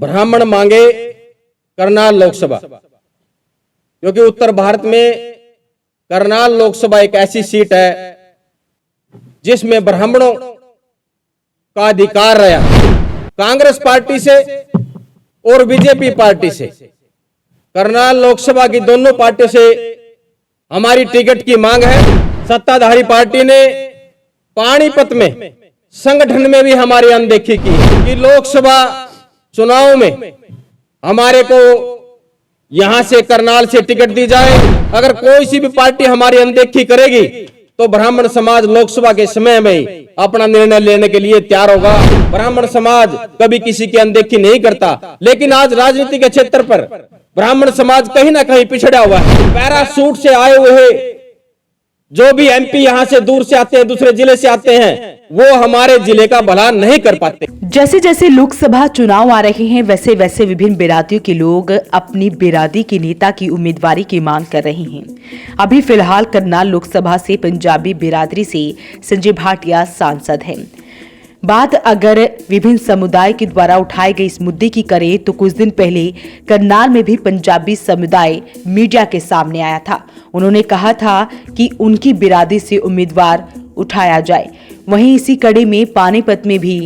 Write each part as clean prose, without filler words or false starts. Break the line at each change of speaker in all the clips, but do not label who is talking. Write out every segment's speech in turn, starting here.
ब्राह्मण मांगे करनाल लोकसभा, क्योंकि उत्तर भारत में करनाल लोकसभा एक ऐसी सीट है जिसमें ब्राह्मणों का अधिकार रहा। कांग्रेस पार्टी से और बीजेपी पार्टी से, करनाल लोकसभा की दोनों पार्टियों से हमारी टिकट की मांग है। सत्ताधारी पार्टी ने पानीपत में संगठन में भी हमारी अनदेखी की कि लोकसभा चुनाव में हमारे को यहां से करनाल से टिकट दी जाए। अगर कोई सी भी पार्टी हमारी अनदेखी करेगी तो ब्राह्मण समाज लोकसभा के समय में ही अपना निर्णय लेने के लिए तैयार होगा। ब्राह्मण समाज कभी किसी की अनदेखी नहीं करता, लेकिन आज राजनीति के क्षेत्र पर ब्राह्मण समाज कहीं ना कहीं पिछड़ा हुआ है। पैराशूट से आए हुए जो भी एमपी यहां से दूर से आते हैं, दूसरे जिले से आते हैं, वो हमारे जिले का भला नहीं कर पाते।
जैसे जैसे लोकसभा चुनाव आ रहे हैं, वैसे वैसे विभिन्न बिरादियों के लोग अपनी बिरादी के नेता की उम्मीदवारी की मांग कर रहे हैं। अभी फिलहाल करनाल लोकसभा से पंजाबी बिरादरी से संजय भाटिया सांसद हैं। बात अगर विभिन्न समुदाय के द्वारा उठाए गए इस मुद्दे की करें तो कुछ दिन पहले करनाल में भी पंजाबी समुदाय मीडिया के सामने आया था। उन्होंने कहा था कि उनकी बिरादरी से उम्मीदवार उठाया जाए। वहीं इसी कड़ी में पानीपत में भी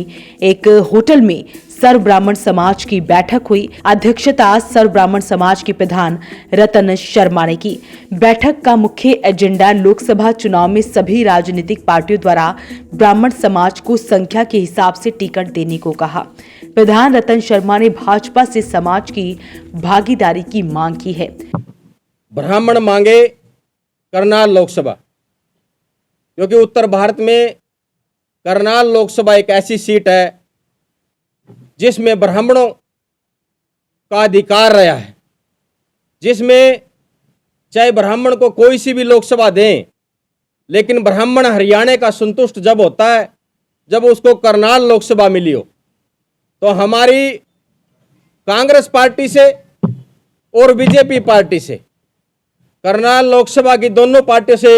एक होटल में सर्व ब्राह्मण समाज की बैठक हुई। अध्यक्षता सर्व ब्राह्मण समाज के प्रधान रतन शर्मा ने की। बैठक का मुख्य एजेंडा लोकसभा चुनाव में सभी राजनीतिक पार्टियों द्वारा ब्राह्मण समाज को संख्या के हिसाब से टिकट देने को कहा। प्रधान रतन शर्मा ने भाजपा से समाज की भागीदारी की मांग की है।
ब्राह्मण मांगे करनाल लोकसभा, क्योंकि उत्तर भारत में करनाल लोकसभा एक ऐसी सीट है जिसमें ब्राह्मणों का अधिकार रहा है, जिसमें चाहे ब्राह्मण को कोई सी भी लोकसभा दें, लेकिन ब्राह्मण हरियाणा का संतुष्ट जब होता है जब उसको करनाल लोकसभा मिली हो। तो हमारी कांग्रेस पार्टी से और बीजेपी पार्टी से, करनाल लोकसभा की दोनों पार्टियों से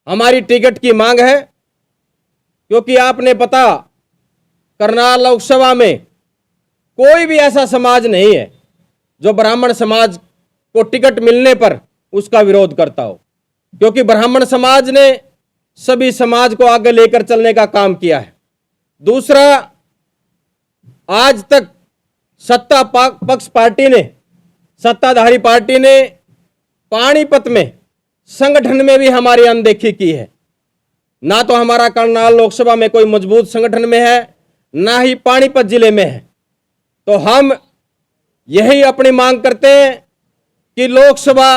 हमारी टिकट की मांग है, क्योंकि आपने पता करनाल लोकसभा में कोई भी ऐसा समाज नहीं है जो ब्राह्मण समाज को टिकट मिलने पर उसका विरोध करता हो, क्योंकि ब्राह्मण समाज ने सभी समाज को आगे लेकर चलने का काम किया है। दूसरा, आज तक सत्ता पक्ष पार्टी ने, सत्ताधारी पार्टी ने पानीपत में संगठन में भी हमारी अनदेखी की है। ना तो हमारा करनाल लोकसभा में कोई मजबूत संगठन में है, ना ही पानीपत जिले में है। तो हम यही अपनी मांग करते हैं कि लोकसभा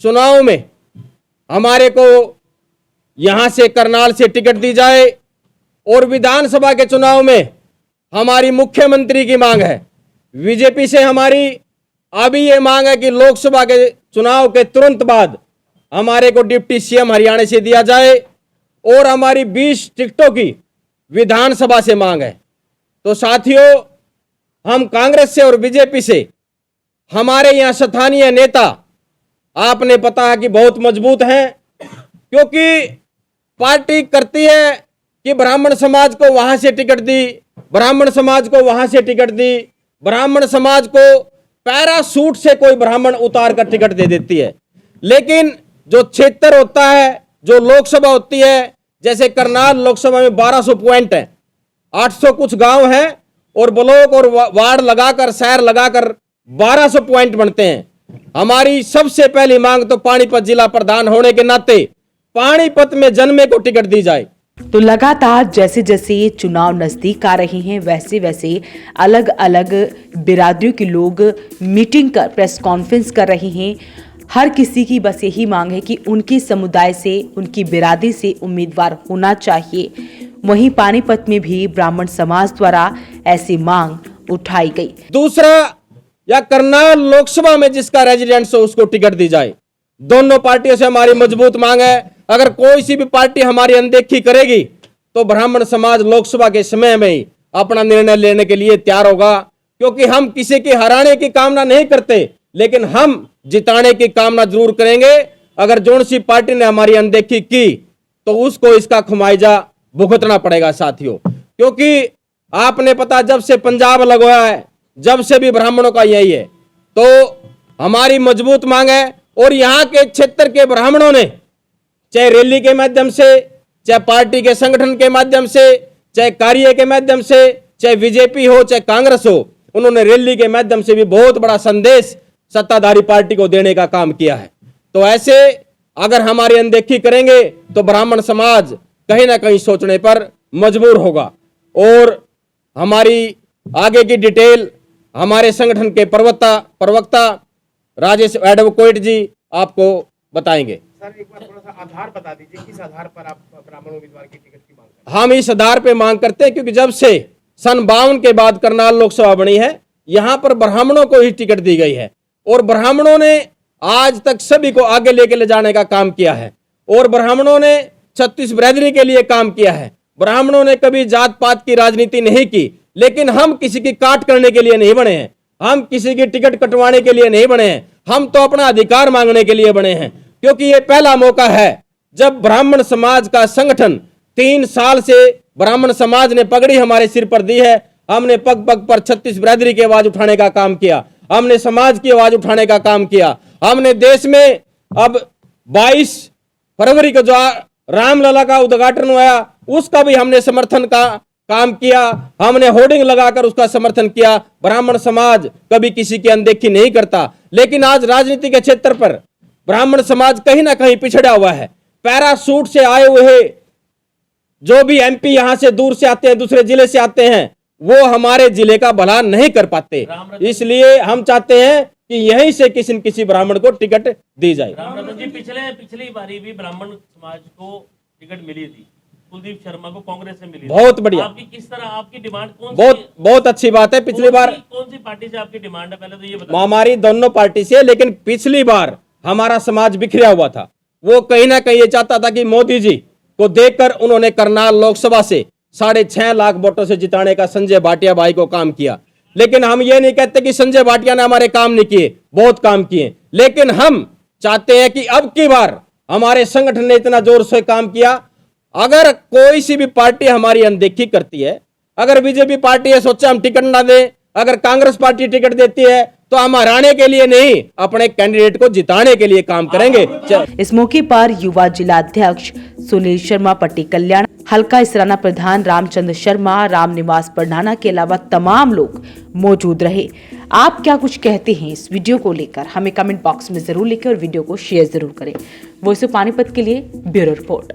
चुनाव में हमारे को यहां से करनाल से टिकट दी जाए, और विधानसभा के चुनाव में हमारी मुख्यमंत्री की मांग है। बीजेपी से हमारी अभी ये मांग है कि लोकसभा के चुनाव के तुरंत बाद हमारे को डिप्टी सीएम हरियाणा से दिया जाए, और हमारी 20 टिकटों की विधानसभा से मांग है। तो साथियों, हम कांग्रेस से और बीजेपी से, हमारे यहाँ स्थानीय नेता आपने पता है कि बहुत मजबूत हैं, क्योंकि पार्टी करती है कि ब्राह्मण समाज को वहां से टिकट दी, ब्राह्मण समाज को वहां से टिकट दी, ब्राह्मण समाज को पैराशूट से कोई ब्राह्मण उतार कर टिकट दे देती है। लेकिन जो क्षेत्र होता है, जो लोकसभा होती है, जैसे करनाल लोकसभा में 1200 पॉइंट है, 800 कुछ गांव है, और ब्लॉक और वार्ड लगाकर, शहर लगाकर 1200 पॉइंट बनते हैं। हमारी सबसे पहली मांग तो पानीपत जिला प्रधान होने के नाते पानीपत में जन्मे को टिकट दी जाए।
तो लगातार जैसे जैसे चुनाव नजदीक आ रहे हैं, वैसे वैसे अलग अलग बिरादरियों के लोग मीटिंग कर प्रेस कॉन्फ्रेंस कर रहे हैं। हर किसी की बस यही मांग है कि उनके समुदाय से, उनकी बिरादरी से उम्मीदवार होना चाहिए। वहीं पानीपत में भी ब्राह्मण समाज द्वारा ऐसी मांग उठाई गई।
दूसरा, या करनाल लोकसभा में जिसका रेजिडेंस हो उसको टिकट दी जाए। दोनों पार्टियों से हमारी मजबूत मांग है। अगर कोई सी भी पार्टी हमारी अनदेखी करेगी तो ब्राह्मण समाज लोकसभा के समय में ही अपना निर्णय लेने के लिए तैयार होगा, क्योंकि हम किसी की हराने की कामना नहीं करते, लेकिन हम जिताने की कामना जरूर करेंगे। अगर जोन सी पार्टी ने हमारी अनदेखी की तो उसको इसका खुमाइजा भुगतना पड़ेगा साथियों, क्योंकि आपने पता जब से पंजाब अलग हुआ है, जब से भी ब्राह्मणों का यही है। तो हमारी मजबूत मांग है और यहाँ के क्षेत्र के ब्राह्मणों ने चाहे रैली के माध्यम से, चाहे पार्टी के संगठन के माध्यम से, चाहे कार्य के माध्यम से, चाहे बीजेपी हो चाहे कांग्रेस हो, उन्होंने रैली के माध्यम से भी बहुत बड़ा संदेश सत्ताधारी पार्टी को देने का काम किया है। तो ऐसे अगर हमारी अनदेखी करेंगे तो ब्राह्मण समाज कहीं ना कहीं सोचने पर मजबूर होगा। और हमारी आगे की डिटेल हमारे संगठन के प्रवक्ता राजेश एडवोकेट जी आपको बताएंगे।
सर एक बार थोड़ा सा आधार बता दीजिए, किस आधार पर आप ब्राह्मण उम्मीदवार की टिकट की मांग करते हैं?
हम इस आधार पे मांग करते हैं क्योंकि जब से सन 52 के बाद करनाल लोकसभा बनी है, यहां पर ब्राह्मणों को ही टिकट दी गई है और ब्राह्मणों ने आज तक सभी को आगे लेके ले जाने का काम किया है और ब्राह्मणों ने 36 बिरादरी के लिए काम किया है। ब्राह्मणों ने कभी जात पात की राजनीति नहीं की, लेकिन हम किसी की काट करने के लिए नहीं बने हैं, हम किसी की टिकट कटवाने के लिए नहीं बने हैं, हम तो अपना अधिकार मांगने के लिए बने हैं। क्योंकि ये पहला मौका है जब ब्राह्मण समाज का संगठन 3 साल से ब्राह्मण समाज ने पगड़ी हमारे सिर पर दी है। हमने पग पग पर 36 बिरादरी की आवाज उठाने का काम किया, हमने समाज की आवाज उठाने का काम किया। हमने देश में अब 22 फरवरी को जो रामलला का उद्घाटन हुआ उसका भी हमने समर्थन का काम किया, हमने होर्डिंग लगाकर उसका समर्थन किया। ब्राह्मण समाज कभी किसी की अनदेखी नहीं करता, लेकिन आज राजनीति के क्षेत्र पर ब्राह्मण समाज कहीं ना कहीं पिछड़ा हुआ है। पैराशूट से आए हुए जो भी एमपी यहां से दूर से आते हैं, दूसरे जिले से आते हैं, वो हमारे जिले का भला नहीं कर पाते। इसलिए हम चाहते हैं कि यहीं से किसी न किसी ब्राह्मण को टिकट दी जाए।
रामरतन जी, पिछली बारी भी ब्राह्मण समाज को टिकट मिली थी, कुलदीप शर्मा को कांग्रेस से मिली।
बहुत बढ़िया।
आपकी किस तरह, आपकी डिमांड कौन
बहुत अच्छी बात है। पिछली बार
कौन सी पार्टी से आपकी डिमांड है, पहले तो ये बताइए।
हमारी दोनों पार्टी से, लेकिन पिछली बार हमारा समाज बिखरा हुआ था। वो कहीं ना कहीं ये चाहता था कि मोदी जी को देखकर उन्होंने करनाल लोकसभा से 6.5 लाख वोटों से जिताने का संजय भाटिया भाई को काम किया। लेकिन हम ये नहीं कहते कि संजय भाटिया ने हमारे काम नहीं किए, बहुत काम किए, लेकिन हम चाहते हैं कि अब की बार हमारे संगठन ने इतना जोर से काम किया। अगर कोई सी भी पार्टी हमारी अनदेखी करती है, अगर बीजेपी पार्टी है सोचा हम टिकट ना दें, अगर कांग्रेस पार्टी टिकट देती है तो हम हराने के लिए नहीं, अपने कैंडिडेट को जिताने के लिए काम करेंगे।
इस मौके पर युवा जिलाध्यक्ष सुनील शर्मा, पट्टी कल्याण हल्का इसराना प्रधान रामचंद्र शर्मा, रामनिवास परनाना के अलावा तमाम लोग मौजूद रहे। आप क्या कुछ कहते हैं इस वीडियो को लेकर, हमें कमेंट बॉक्स में जरूर लिखें और वीडियो को शेयर जरूर करें। वॉइस ऑफ पानीपत के लिए ब्यूरो रिपोर्ट।